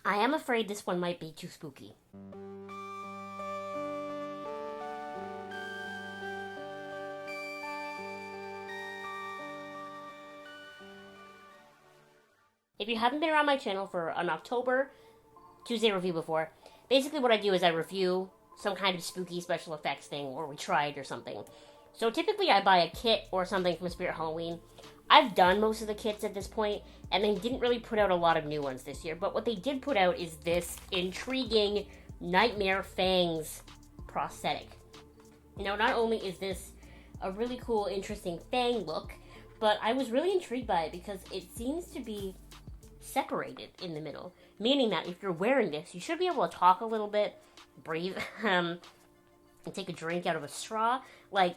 I am afraid this one might be too spooky. If you haven't been around my channel for an October Tuesday review before, basically what I do is I review some kind of spooky special effects thing, or we try it or something. So typically I buy a kit or something from Spirit Halloween. I've done most of the kits at this point, and they didn't really put out a lot of new ones this year, but what they did put out is this intriguing Nightmare Fangs prosthetic. Now, not only is this a really cool, interesting fang look, but I was really intrigued by it because it seems to be separated in the middle, meaning that if you're wearing this, you should be able to talk a little bit, breathe, and take a drink out of a straw. Like,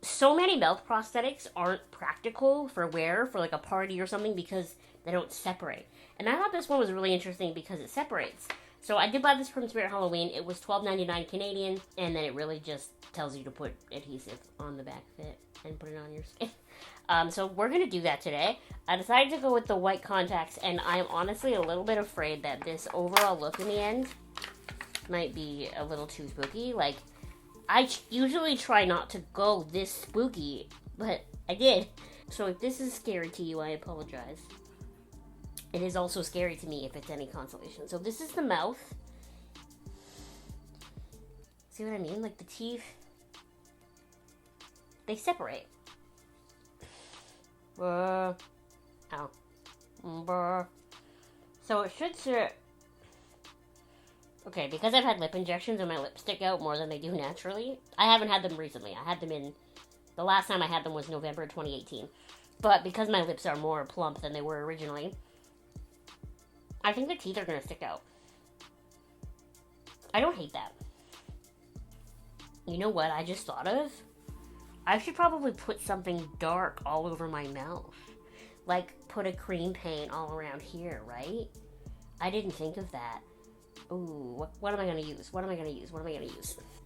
so many mouth prosthetics aren't practical for wear for like a party or something because they don't separate. And I thought this one was really interesting because it separates. So I did buy this from Spirit Halloween. It was $12.99 Canadian, and then it really just tells you to put adhesive on the back of it and put it on your skin. So we're going to do that today. I decided to go with the white contacts, and I'm honestly a little bit afraid that this overall look in the end might be a little too spooky. Like, I usually try not to go this spooky, but I did. So if this is scary to you, I apologize. It is also scary to me if it's any consolation. So this is the mouth. See what I mean? Like the teeth, they separate. Ow. So it should sit. Okay, because I've had lip injections and my lips stick out more than they do naturally. I haven't had them recently. I had them the last time I had them was November 2018. But because my lips are more plump than they were originally, I think the teeth are going to stick out. I don't hate that. You know what I just thought of? I should probably put something dark all over my mouth. Like, put a cream paint all around here, right? I didn't think of that. Ooh, what am I going to use?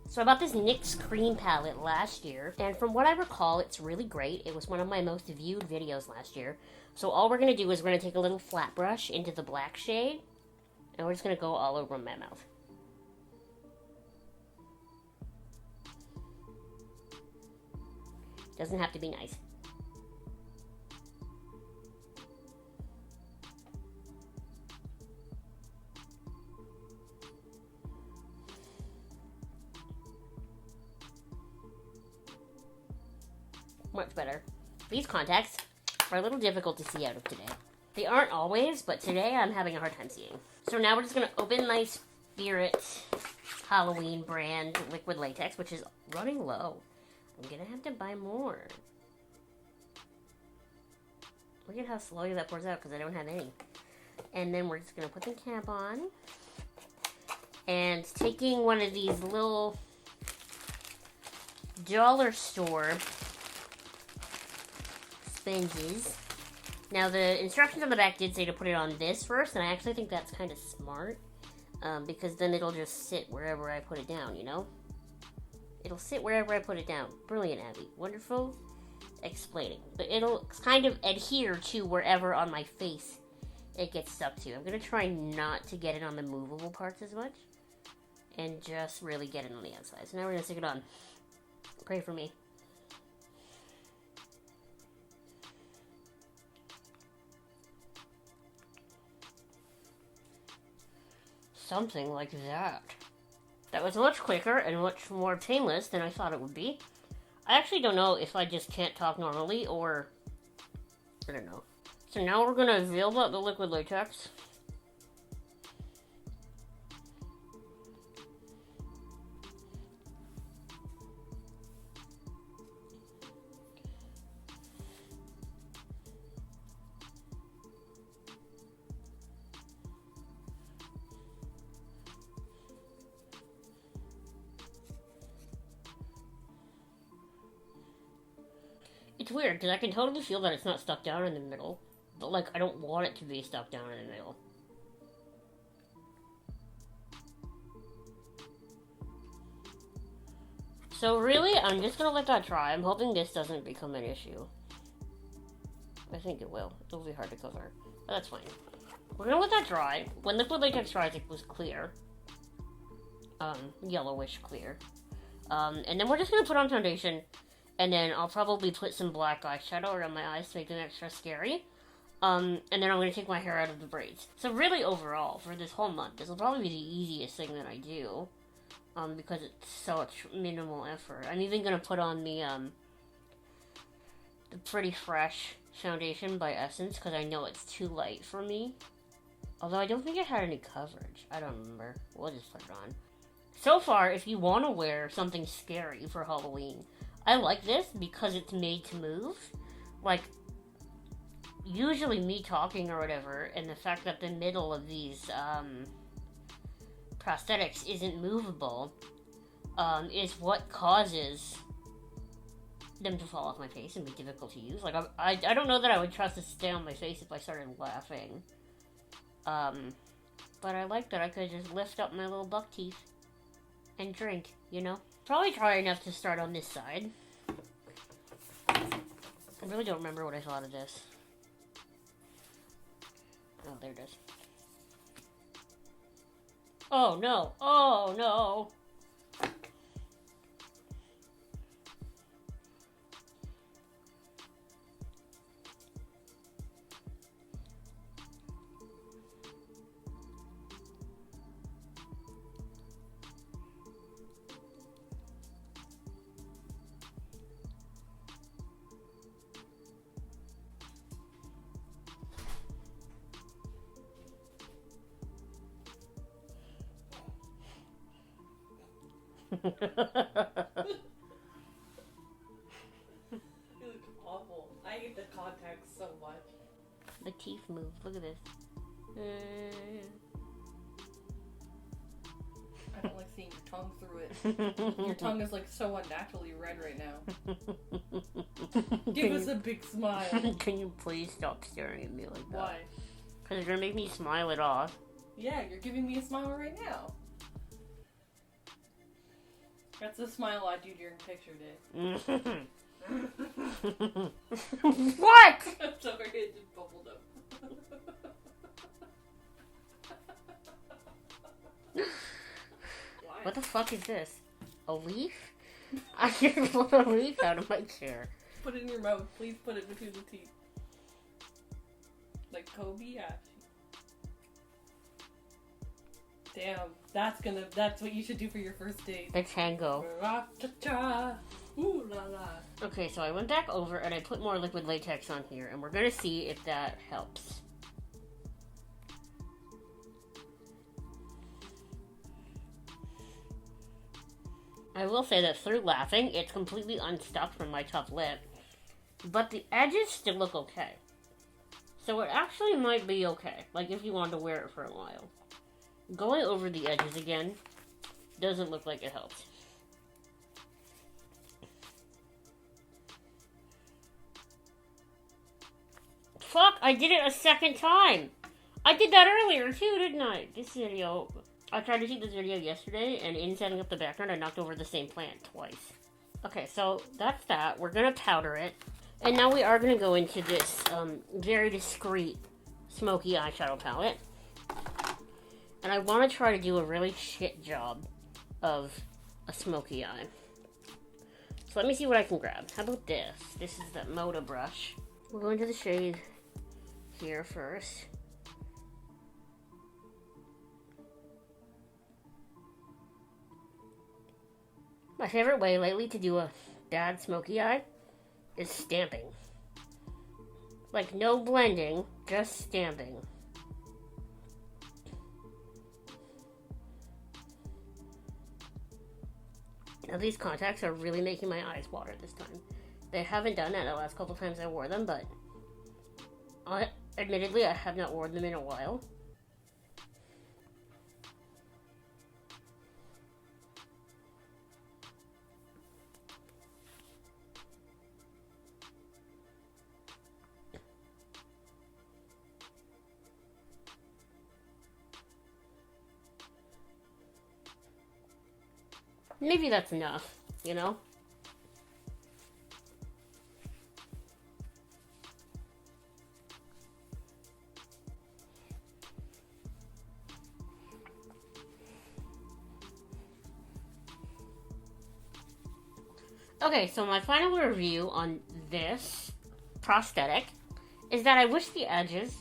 So I bought this NYX Creme palette last year, and from what I recall, it's really great. It was one of my most viewed videos last year. So all we're going to do is we're going to take a little flat brush into the black shade, and we're just going to go all over my mouth. Doesn't have to be nice. Much better. These contacts are a little difficult to see out of today. They aren't always, but today I'm having a hard time seeing. So now we're just going to open my Spirit Halloween brand liquid latex, which is running low. I'm going to have to buy more. Look at how slowly that pours out because I don't have any. And then we're just going to put the cap on. And taking one of these little dollar store sponges. Now the instructions on the back did say to put it on this first, and I actually think that's kind of smart. Because then it'll just sit wherever I put it down, you know? It'll sit wherever I put it down. Brilliant, Abby. Wonderful explaining. But it'll kind of adhere to wherever on my face it gets stuck to. I'm going to try not to get it on the movable parts as much. And just really get it on the outside. So now we're going to stick it on. Pray for me. Something like that. That was much quicker and much more painless than I thought it would be. I actually don't know if I just can't talk normally or I don't know. So now we're going to build up the liquid latex. It's weird, because I can totally feel that it's not stuck down in the middle. But, like, I don't want it to be stuck down in the middle. So, really, I'm just gonna let that dry. I'm hoping this doesn't become an issue. I think it will. It'll be hard to cover. But that's fine. we're gonna let that dry. When liquid latex dries, it was clear. Yellowish clear. And then we're just gonna put on foundation, and then I'll probably put some black eyeshadow around my eyes to make them extra scary. And then I'm gonna take my hair out of the braids. So really, overall, for this whole month, this will probably be the easiest thing that I do. Because it's such minimal effort. I'm even gonna put on the Pretty Fresh foundation by Essence, because I know it's too light for me. Although I don't think it had any coverage. I don't remember. We'll just put it on. So far, if you want to wear something scary for Halloween, I like this because it's made to move. Like, usually me talking or whatever, and the fact that the middle of these prosthetics isn't movable, is what causes them to fall off my face and be difficult to use. Like, I don't know that I would trust it to stay on my face if I started laughing. But I like that I could just lift up my little buck teeth and drink, you know? Probably try enough to start on this side. I really don't remember what I thought of this. Oh, there it is. Oh, no. Oh, no. You look awful. I hate the contacts so much. The teeth move. Look at this. I don't like seeing your tongue through it. Your tongue is like so unnaturally red right now. Give us a big smile. Can you please stop staring at me like that? Why? Because you're gonna make me smile it off. Yeah, you're giving me a smile right now. That's the smile I do during picture day. What? I'm sorry, it just bubbled up. What the fuck is this? A leaf? I just pulled a leaf out of my chair. Put it in your mouth. Please put it between the teeth. Like Kobe Ash. Damn, that's what you should do for your first date. The tango. Ooh la la. Okay, so I went back over and I put more liquid latex on here, and we're gonna see if that helps. I will say that through laughing, it's completely unstuck from my tough lip, but the edges still look okay. So it actually might be okay, like if you wanted to wear it for a while. Going over the edges again doesn't look like it helps. Fuck, I did it a second time! I did that earlier too, didn't I? I tried to shoot this video yesterday, and in setting up the background, I knocked over the same plant twice. Okay, so that's that. We're gonna powder it. And now we are gonna go into this very discreet smoky eyeshadow palette. And I want to try to do a really shit job of a smoky eye. So let me see what I can grab. How about this? This is the Moda brush. We'll go into the shade here first. My favorite way lately to do a bad smoky eye is stamping. Like, no blending, just stamping. Now these contacts are really making my eyes water this time. They haven't done that the last couple times I wore them, but admittedly I have not worn them in a while. Maybe that's enough, you know? Okay, so my final review on this prosthetic is that I wish the edges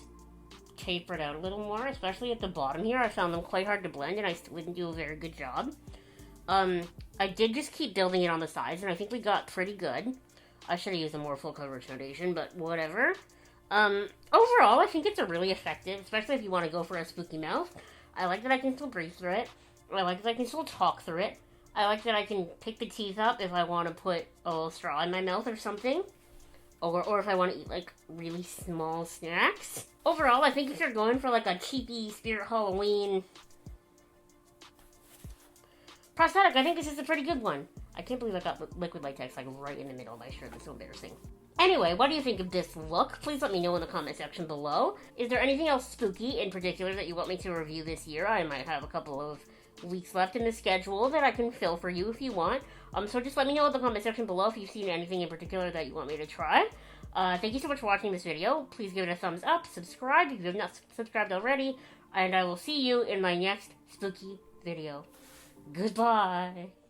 tapered out a little more, especially at the bottom here. I found them quite hard to blend, and I still didn't do a very good job. I did just keep building it on the sides, and I think we got pretty good. I should have used a more full coverage foundation, but whatever. Overall, I think it's a really effective, especially if you want to go for a spooky mouth. I like that I can still breathe through it. I like that I can still talk through it. I like that I can pick the teeth up if I want to put a little straw in my mouth or something. Or if I want to eat, like, really small snacks. Overall, I think if you're going for, like, a cheapy Spirit Halloween prosthetic, I think this is a pretty good one. I can't believe I got liquid latex, like, right in the middle of my shirt. That's so embarrassing. Anyway, what do you think of this look? Please let me know in the comment section below. Is there anything else spooky in particular that you want me to review this year? I might have a couple of weeks left in the schedule that I can fill for you if you want. So just let me know in the comment section below if you've seen anything in particular that you want me to try. Thank you so much for watching this video. Please give it a thumbs up, subscribe if you have not subscribed already, and I will see you in my next spooky video. Goodbye!